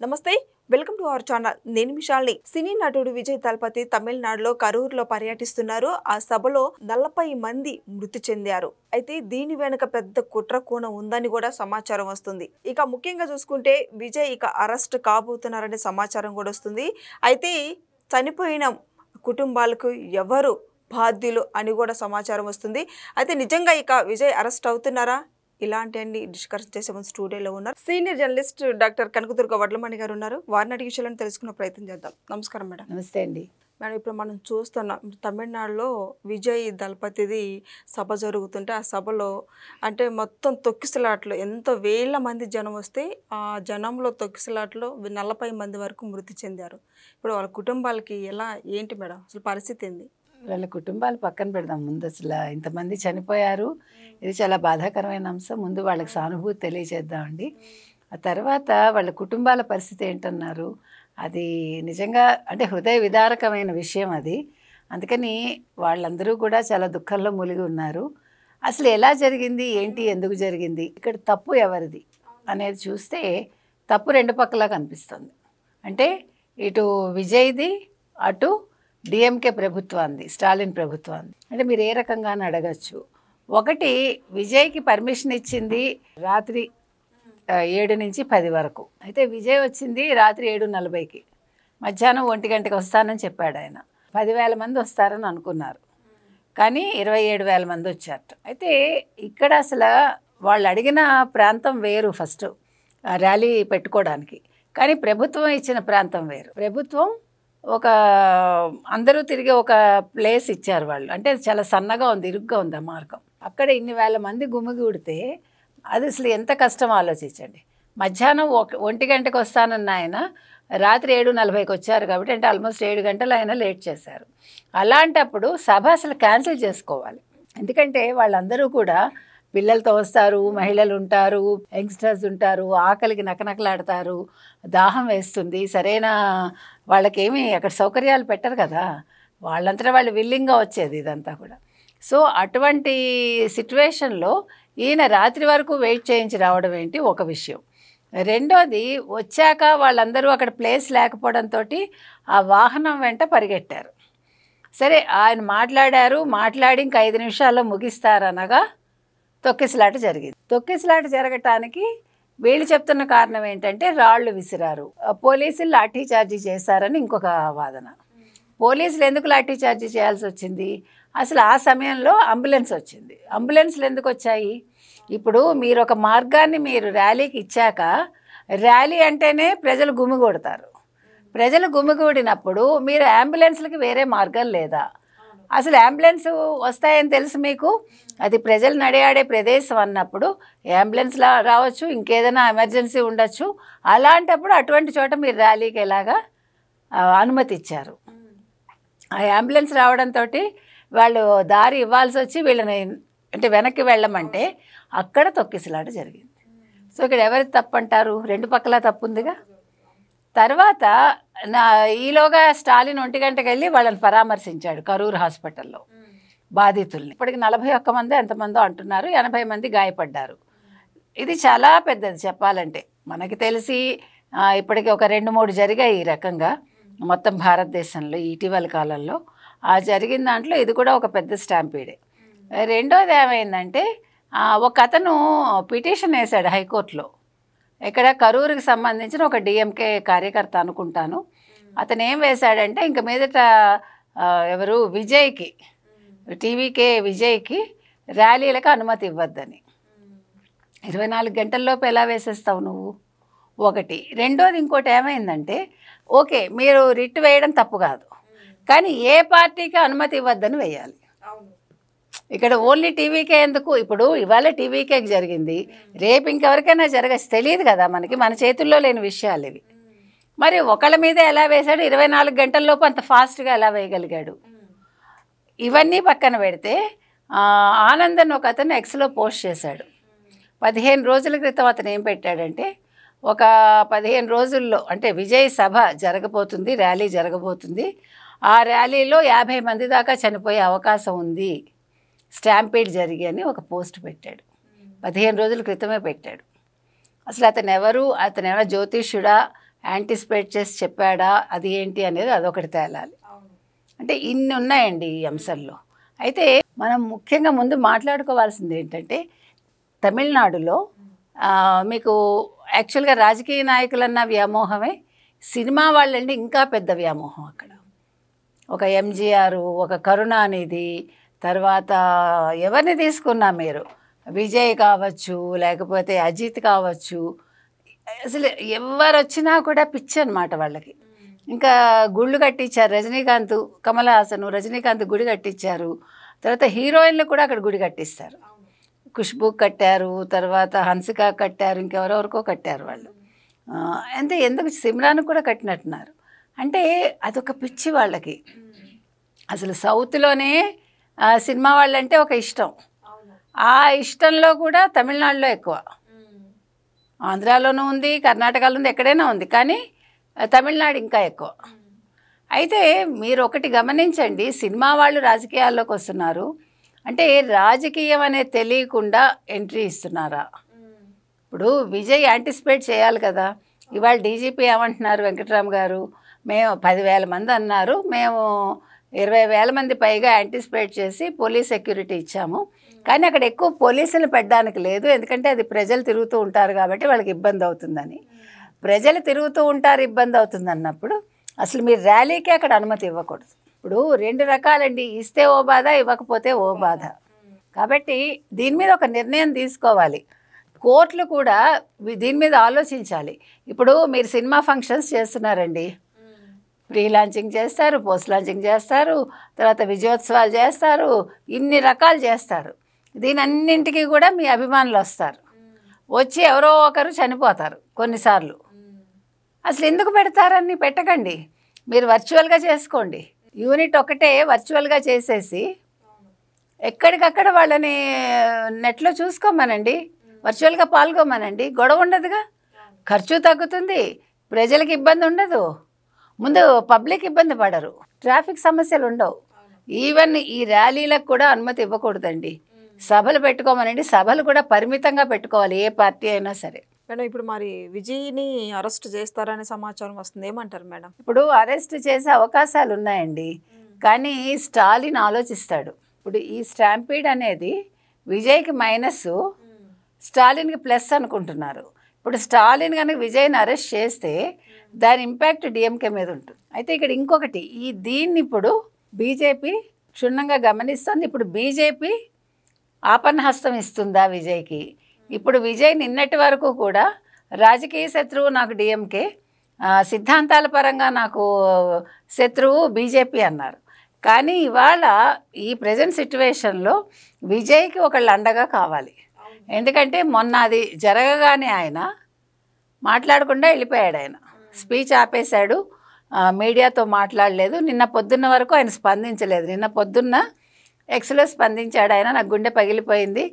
నమస్తే welcome to our channel నేను మిషాల్ని సినీ నటుడు విజయ్ తలపతి తమిళనాడులో కరూరులో పర్యటిస్తున్నారు ఆ సభలో 40 మంది మృతి చెందారు అయితే దీని వెనుక పెద్ద కుట్ర కోణం ఉందని కూడా సమాచారం వస్తుంది ఇక ముఖ్యంగా చూసుకుంటే విజయ్ ఇక అరెస్ట్ కాబోతున్నారనే సమాచారం కూడా వస్తుంది అయితే చనిపోయిన కుటుంబాలకు ఎవరు బాధ్యులు అని కూడా సమాచారం వస్తుంది అయితే నిజంగా ఇక విజయ్ అరెస్ట్ అవుతున్నారా ఇలాంటి అన్ని డిస్కస్ చేసే ముందు స్టూడియోలో ఉన్నారు senior journalist doctor Kanakadurga Vadlamani గారు ఉన్నారు వారిని అడిగి విషయాలను తెలుసుకునే ప్రయత్నం చేద్దాం నమస్కారం మేడం నమస్తే అండి మేడం ఇప్పుడు మనం చూస్తున్నాం తమిళనాడులో విజయ్ దళపతిది సభ జరుగుతుంటే ఆ సభలో అంటే మొత్తం తొక్కిసలాట్లు ఎంతో వేల మంది జనం వస్తే ఆ జనంలో తొక్కిసలాట్లో 40 మంది వరకు మృతి చెందారు ఇప్పుడు వాళ్ళ కుటుంబాలకి ఎలా ఏంటి మేడం అసలు పరిస్థితి ఏంది వాళ్ళ కుటుంబాలు పక్కన పెడదాం ముందు అసలు ఇంతమంది చనిపోయారు ఇది చాలా బాధాకరమైన అంశం ముందు వాళ్ళకి సానుభూతి తెలియజేద్దామండి ఆ తర్వాత వాళ్ళ కుటుంబాల పరిస్థితి ఏంటన్నారు అది నిజంగా అంటే హృదయ విదారకమైన విషయం అది అందుకని వాళ్ళందరూ కూడా చాలా దుఃఖంలో మునిగి ఉన్నారు అసలు ఎలా జరిగింది ఏంటి ఎందుకు జరిగింది ఇక్కడ తప్పు ఎవరిది అనేది చూస్తే తప్పు రెండు పక్కలా కనిపిస్తుంది అంటే ఇటు విజయ్ది అటు డిఎంకే ప్రభుత్వాన్ని స్టాలిన్ ప్రభుత్వాన్ని అంటే మీరు ఏ రకంగా అడగచ్చు ఒకటి విజయ్కి పర్మిషన్ ఇచ్చింది రాత్రి 7 నుంచి 10 వరకు అయితే విజయ్ వచ్చింది రాత్రి 7:40కి మధ్యాహ్నం 1 గంటకి వస్తానని చెప్పాడు ఆయన 10,000 మంది వస్తారని అనుకున్నారు కానీ 27,000 మంది వచ్చారట అయితే ఇక్కడ అసలు వాళ్ళు అడిగిన ప్రాంతం వేరు ఫస్ట్ ర్యాలీ పెట్టుకోవడానికి కానీ ప్రభుత్వం ఇచ్చిన ప్రాంతం వేరు ప్రభుత్వం ఒక అందరూ తిరిగే ఒక ప్లేస్ ఇచ్చారు వాళ్ళు అంటే చాలా సన్నగా ఉంది ఇరుగ్గా ఉంది ఆ మార్గం అక్కడ ఇన్ని వేల మంది గుమిగూడితే అది అసలు ఎంత కష్టం ఆలోచించండి మధ్యాహ్నం 1 గంటకు వస్తానన్న ఆయన రాత్రి 7:40కి వచ్చారు కాబట్టి అంటే ఆల్మోస్ట్ 7 గంటలు ఆయన లేట్ చేశారు అలాంటప్పుడు సభ అసలు క్యాన్సిల్ చేసుకోవాలి ఎందుకంటే వాళ్ళందరూ కూడా పిల్లలతో వస్తారు మహిళలు ఉంటారు యంగ్స్టర్స్ ఉంటారు ఆకలికి నకనకలాడతారు దాహం వేస్తుంది సరైన వాళ్ళకేమీ అక్కడ సౌకర్యాలు పెట్టరు కదా వాళ్ళంతా వాళ్ళు విల్లింగ్గా వచ్చేది ఇదంతా కూడా సో అటువంటి సిచ్యువేషన్లో ఈయన రాత్రి వరకు వెయిట్ చేయించి రావడం ఏంటి ఒక విషయం రెండోది వచ్చాక వాళ్ళందరూ అక్కడ ప్లేస్ లేకపోవడంతో ఆ వాహనం వెంట పరిగెట్టారు సరే ఆయన మాట్లాడి ఇంక 5 నిమిషాల్లో ముగిస్తారనగా తొక్కిసలాట జరిగింది తొక్కిసలాట జరగటానికి వీళ్ళు చెప్తున్న కారణం ఏంటంటే రాళ్ళు విసిరారు పోలీసులు లాఠీ చార్జీ చేశారని ఇంకొక వాదన పోలీసులు ఎందుకు లాఠీ చార్జీ చేయాల్సి వచ్చింది అసలు ఆ సమయంలో అంబులెన్స్ వచ్చింది అంబులెన్స్లు ఎందుకు వచ్చాయి ఇప్పుడు మీరు ఒక మార్గాన్ని మీరు ర్యాలీకి ఇచ్చాక ర్యాలీ అంటేనే ప్రజలు గుమిగూడతారు ప్రజలు గుమిగూడినప్పుడు మీరు అంబులెన్స్లకి వేరే మార్గం లేదా అసలు అంబులెన్స్ వస్తాయని తెలుసు మీకు అది ప్రజలు నడియాడే ప్రదేశం అన్నప్పుడు అంబులెన్స్లా రావచ్చు ఇంకేదైనా ఎమర్జెన్సీ ఉండొచ్చు అలాంటప్పుడు అటువంటి చోట మీరు ర్యాలీకి ఎలాగా అనుమతి ఇచ్చారు ఆ అంబులెన్స్ రావడంతో వాళ్ళు దారి ఇవ్వాల్సి వచ్చి వీళ్ళని అంటే వెనక్కి వెళ్ళమంటే అక్కడ తొక్కిసలాట జరిగింది సో ఇక్కడ ఎవరి తప్పు అంటారు రెండు పక్కల తప్పు ఉందిగా తర్వాత ఈలోగా స్టాలిన్ 1 గంటకి వెళ్ళి వాళ్ళని పరామర్శించాడు కరూరు హాస్పిటల్లో బాధితుల్ని ఇప్పటికి 41 మంది ఎంతమందో అంటున్నారు 80 మంది గాయపడ్డారు ఇది చాలా పెద్దది చెప్పాలంటే మనకి తెలిసి ఇప్పటికి ఒక 2-3 జరిగాయి ఈ రకంగా మొత్తం భారతదేశంలో ఇటీవల కాలంలో ఆ జరిగిన దాంట్లో ఇది కూడా ఒక పెద్ద స్టాంపీడే రెండోది ఏమైందంటే ఒక అతను పిటిషన్ వేశాడు హైకోర్టులో ఇక్కడ కరూరుకి సంబంధించిన ఒక డిఎంకే కార్యకర్త అనుకుంటాను అతను ఏం వేశాడంటే ఇంక మీదట ఎవరు విజయ్కి టీవీకే విజయ్కి ర్యాలీలకు అనుమతి ఇవ్వద్దని 24 గంటల్లోపు ఎలా వేసేస్తావు నువ్వు ఒకటి రెండోది ఇంకోటి ఏమైందంటే ఓకే మీరు రిట్ వేయడం తప్పు కాదు కానీ ఏ పార్టీకి అనుమతి ఇవ్వద్దని వేయాలి ఇక్కడ ఓన్లీ టీవీకే ఎందుకు ఇప్పుడు ఇవాళ టీవీకేకి జరిగింది రేపు ఇంకెవరికైనా జరగచ్చు తెలియదు కదా మనకి మన చేతుల్లో లేని విషయాలు ఇవి మరి ఒకళ్ళ మీద ఎలా వేశాడు 24 గంటల్లోపు అంత ఫాస్ట్గా ఎలా వేయగలిగాడు ఇవన్నీ పక్కన పెడితే ఆనందన్ ఒక అతను ఎక్స్లో పోస్ట్ చేశాడు 15 రోజుల క్రితం అతను ఏం పెట్టాడంటే ఒక 15 రోజుల్లో అంటే విజయ్ సభ జరగబోతుంది ర్యాలీ జరగబోతుంది ఆ ర్యాలీలో 50 మంది దాకా చనిపోయే అవకాశం ఉంది స్టాంపీడ్ జరిగి అని ఒక పోస్ట్ పెట్టాడు 15 రోజుల క్రితమే పెట్టాడు అసలు అతను ఎవరు జ్యోతిష్యుడా యాంటిసిపేట్ చేసి చెప్పాడా, అది ఏంటి అనేది అదొకటి తేలాలి. అంటే ఇన్ని ఉన్నాయండి ఈ అంశంలో. అయితే మనం ముఖ్యంగా ముందు మాట్లాడుకోవాల్సింది ఏంటంటే, తమిళనాడులో మీకు యాక్చువల్గా రాజకీయ నాయకులన్న వ్యామోహమే, సినిమా వాళ్ళంటే ఇంకా పెద్ద వ్యామోహం అక్కడ. ఒక ఎంజీఆర్, ఒక కరుణానిధి, తర్వాత ఎవరిని తీసుకున్నా మీరు, విజయ్ కావచ్చు, లేకపోతే అజిత్ కావచ్చు, అసలు ఎవరు వచ్చినా కూడా పిచ్చి అనమాట వాళ్ళకి. ఇంకా గుళ్ళు కట్టించారు, రజనీకాంత్, కమల్ హాసన్, రజనీకాంత్ గుడి కట్టించారు. తర్వాత హీరోయిన్లు కూడా అక్కడ గుడి కట్టిస్తారు. ఖుష్బూ కట్టారు, తర్వాత హన్సిక కట్టారు, ఇంకెవరెవరికో కట్టారు వాళ్ళు. అంటే ఎందుకు సిమ్రాన్ కూడా కట్టినట్టున్నారు. అంటే అదొక పిచ్చి వాళ్ళకి. అసలు సౌత్లోనే సినిమా వాళ్ళంటే ఒక ఇష్టం. ఆ ఇష్టంలో కూడా తమిళనాడులో ఎక్కువ, ఆంధ్రాలోనూ ఉంది, కర్ణాటకలో ఉంది, ఎక్కడైనా ఉంది, కానీ తమిళనాడు ఇంకా ఎక్కువ. అయితే మీరు ఒకటి గమనించండి, సినిమా వాళ్ళు రాజకీయాల్లోకి వస్తున్నారు అంటే రాజకీయం అనేది తెలియకుండా ఎంట్రీ ఇస్తున్నారా? ఇప్పుడు విజయ్ యాంటిసిపేట్ చేయాలి కదా. ఇవాళ డీజీపీ ఏమంటున్నారు, వెంకటరామ్ గారు, మేము 10,000 మంది అన్నారు, మేము 20,000 మంది పైగా యాంటిసిపేట్ చేసి పోలీస్ సెక్యూరిటీ ఇచ్చాము, కానీ అక్కడ ఎక్కువ పోలీసులు పెట్టడానికి లేదు, ఎందుకంటే అది ప్రజలు తిరుగుతూ ఉంటారు కాబట్టి వాళ్ళకి ఇబ్బంది అవుతుందని. ప్రజలు తిరుగుతూ ఉంటారు, ఇబ్బంది అవుతుంది అన్నప్పుడు అసలు మీరు ర్యాలీకి అక్కడ అనుమతి ఇవ్వకూడదు. ఇప్పుడు 2 రకాలండి, ఇస్తే ఓ బాధ, ఇవ్వకపోతే ఓ బాధ. కాబట్టి దీని మీద ఒక నిర్ణయం తీసుకోవాలి. కోర్టులు కూడా దీని మీద ఆలోచించాలి. ఇప్పుడు మీరు సినిమా ఫంక్షన్స్ చేస్తున్నారండి, ప్రీ లాంచింగ్ చేస్తారు, పోస్ట్ లాంచింగ్ చేస్తారు, తర్వాత విజయోత్సవాలు చేస్తారు, ఇన్ని రకాలు చేస్తారు. దీనన్నింటికి కూడా మీ అభిమానులు వస్తారు, వచ్చి ఎవరో ఒకరు చనిపోతారు కొన్నిసార్లు. అసలు ఎందుకు పెడతారని పెట్టకండి, మీరు వర్చువల్గా చేసుకోండి. యూనిట్ ఒకటే వర్చువల్గా చేసేసి ఎక్కడికక్కడ వాళ్ళని నెట్లో చూసుకోమనండి, వర్చువల్గా పాల్గొమనండి, గొడవ ఉండదుగా, ఖర్చు తగ్గుతుంది, ప్రజలకు ఇబ్బంది ఉండదు, ముందు పబ్లిక్ ఇబ్బంది పడరు, ట్రాఫిక్ సమస్యలు ఉండవు. ఈవెన్ ఈ ర్యాలీలకు కూడా అనుమతి ఇవ్వకూడదండి, సభలు పెట్టుకోమనండి, సభలు కూడా పరిమితంగా పెట్టుకోవాలి, ఏ పార్టీ అయినా సరే. మేడం ఇప్పుడు మరి విజయ్ని అరెస్ట్ చేస్తారనే సమాచారం వస్తుంది, ఏమంటారు మేడం? ఇప్పుడు అరెస్ట్ చేసే అవకాశాలు ఉన్నాయండి, కానీ స్టాలిన్ ఆలోచిస్తాడు. ఇప్పుడు ఈ స్టాంపీడ్ అనేది విజయ్కి మైనస్, స్టాలిన్కి ప్లస్ అనుకుంటున్నారు. ఇప్పుడు స్టాలిన్ కనుక విజయ్ని అరెస్ట్ చేస్తే దాని ఇంపాక్ట్ డిఎంకే మీద ఉంటుంది. అయితే ఇక్కడ ఇంకొకటి, దీన్ని ఇప్పుడు బీజేపీ క్షుణ్ణంగా గమనిస్తుంది. ఇప్పుడు బీజేపీ ఆపన్నహస్తం ఇస్తుందా విజయ్కి? ఇప్పుడు విజయ్ నిన్నటి వరకు కూడా రాజకీయ శత్రువు నాకు డిఎంకే, సిద్ధాంతాల పరంగా నాకు శత్రువు బీజేపీ అన్నారు. కానీ ఇవాళ ఈ ప్రజెంట్ సిట్యువేషన్లో విజయ్కి ఒకళ్ళు అండగా కావాలి. ఎందుకంటే మొన్న అది జరగగానే ఆయన మాట్లాడకుండా వెళ్ళిపోయాడు, ఆయన స్పీచ్ ఆపేశాడు, మీడియాతో మాట్లాడలేదు. నిన్న పొద్దున్న వరకు ఆయన స్పందించలేదు. నిన్న పొద్దున్న ఎక్స్లో స్పందించాడు ఆయన, నాకు గుండె పగిలిపోయింది,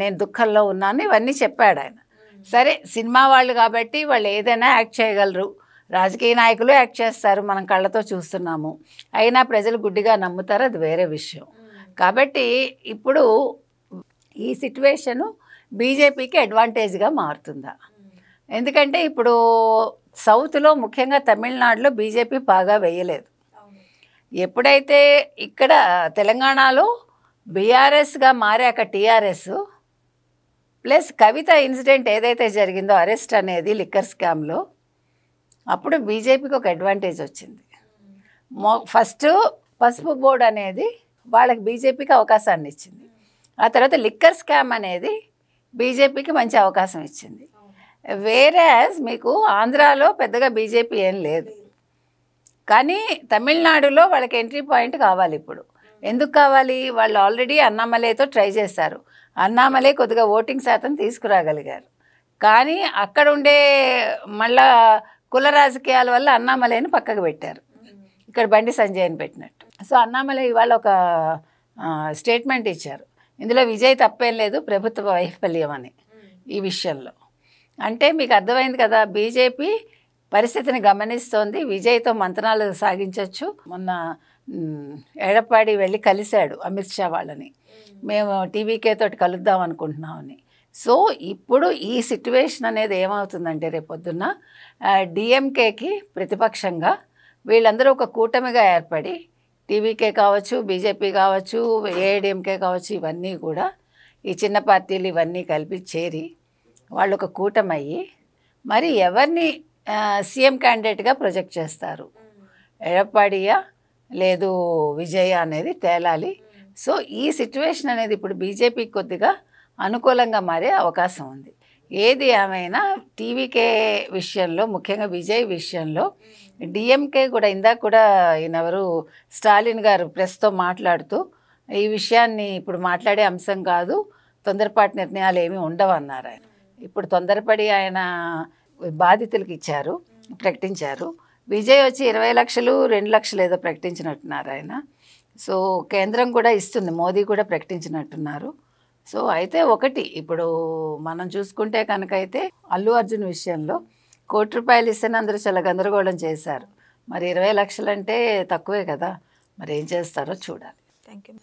నేను దుఃఖంలో ఉన్నాను, ఇవన్నీ చెప్పాడు ఆయన. సరే, సినిమా వాళ్ళు కాబట్టి వాళ్ళు ఏదైనా యాక్ట్ చేయగలరు, రాజకీయ నాయకులు యాక్ట్ చేస్తారు, మనం కళ్ళతో చూస్తున్నాము, అయినా ప్రజలు గుడ్డిగా నమ్ముతారు, అది వేరే విషయం. కాబట్టి ఇప్పుడు ఈ సిట్యువేషను బీజేపీకి అడ్వాంటేజ్గా మారుతుందా? ఎందుకంటే ఇప్పుడు సౌత్లో ముఖ్యంగా తమిళనాడులో బీజేపీ బాగా వేయలేదు. ఎప్పుడైతే ఇక్కడ తెలంగాణలో బీఆర్ఎస్గా మారాక టీఆర్ఎస్ ప్లస్ కవిత ఇన్సిడెంట్ ఏదైతే జరిగిందో అరెస్ట్ అనేది లిక్కర్ స్కామ్లో, అప్పుడు బీజేపీకి ఒక అడ్వాంటేజ్ వచ్చింది. ఫస్ట్ పసుపు బోర్డు అనేది వాళ్ళకి బీజేపీకి అవకాశాన్ని ఇచ్చింది. ఆ తర్వాత లిక్కర్ స్కామ్ అనేది బీజేపీకి మంచి అవకాశం ఇచ్చింది. వేరేస్ మీకు ఆంధ్రాలో పెద్దగా బీజేపీ ఏం లేదు, కానీ తమిళనాడులో వాళ్ళకి ఎంట్రీ పాయింట్ కావాలి. ఇప్పుడు ఎందుకు కావాలి? వాళ్ళు ఆల్రెడీ అన్నామలైతో ట్రై చేశారు, అన్నామలై కొద్దిగా ఓటింగ్ శాతం తీసుకురాగలిగారు, కానీ అక్కడ ఉండే మళ్ళా కుల రాజకీయాల వల్ల అన్నామలైని పక్కకు పెట్టారు, ఇక్కడ బండి సంజయ్ని పెట్టినట్టు. సో అన్నామలై ఇవాళ ఒక స్టేట్మెంట్ ఇచ్చారు, ఇందులో విజయ్ తప్పేం లేదు, ప్రభుత్వ వైఫల్యం అని ఈ విషయంలో. అంటే మీకు అర్థమైంది కదా, బీజేపీ పరిస్థితిని గమనిస్తోంది, విజయ్తో మంతనాలు సాగించవచ్చు. మొన్న ఎడప్పాడి వెళ్ళి కలిశాడు అమిత్ షా వాళ్ళని, మేము టీవీకే తోటి కలుద్దాం అనుకుంటున్నామని. సో ఇప్పుడు ఈ సిట్యువేషన్ అనేది ఏమవుతుందంటే రేపొద్దున్న డిఎంకేకి ప్రతిపక్షంగా వీళ్ళందరూ ఒక కూటమిగా ఏర్పడి టీవీకే కావచ్చు, బీజేపీ కావచ్చు, ఏఐడిఎంకే కావచ్చు, ఇవన్నీ కూడా ఈ చిన్న పార్టీలు ఇవన్నీ కలిపి చేరి వాళ్ళు ఒక కూటమయ్యి మరి ఎవరిని సీఎం క్యాండిడేట్గా ప్రొజెక్ట్ చేస్తారు, ఎడప్పాడియా లేదు విజయ అనేది తేలాలి. సో ఈ సిట్యువేషన్ అనేది ఇప్పుడు బీజేపీకి కొద్దిగా అనుకూలంగా మారే అవకాశం ఉంది. ఏది ఏమైనా టీవీకే విషయంలో, ముఖ్యంగా విజయ్ విషయంలో డిఎంకే కూడా ఇందాక కూడా ఈయనెవరు స్టాలిన్ గారు ప్రెస్తో మాట్లాడుతూ ఈ విషయాన్ని ఇప్పుడు మాట్లాడే అంశం కాదు, తొందరపాటు నిర్ణయాలు ఏమీ ఉండవన్నారు. ఆయన ఇప్పుడు తొందరపడి ఆయన బాధితులకు ఇచ్చారు, ప్రకటించారు. విజయ్ వచ్చి 20 లక్షలు 2 లక్షలు ఏదో ప్రకటించినట్టున్నారు ఆయన. సో కేంద్రం కూడా ఇస్తుంది, మోదీ కూడా ప్రకటించినట్టున్నారు. సో అయితే ఒకటి ఇప్పుడు మనం చూసుకుంటే కనుక అయితే అల్లు అర్జున్ విషయంలో ₹1 ఇస్తేనే అందరూ చాలా గందరగోళం చేశారు. మరి 20 లక్షలు అంటే తక్కువే కదా, మరి ఏం చేస్తారో చూడాలి. Thank you.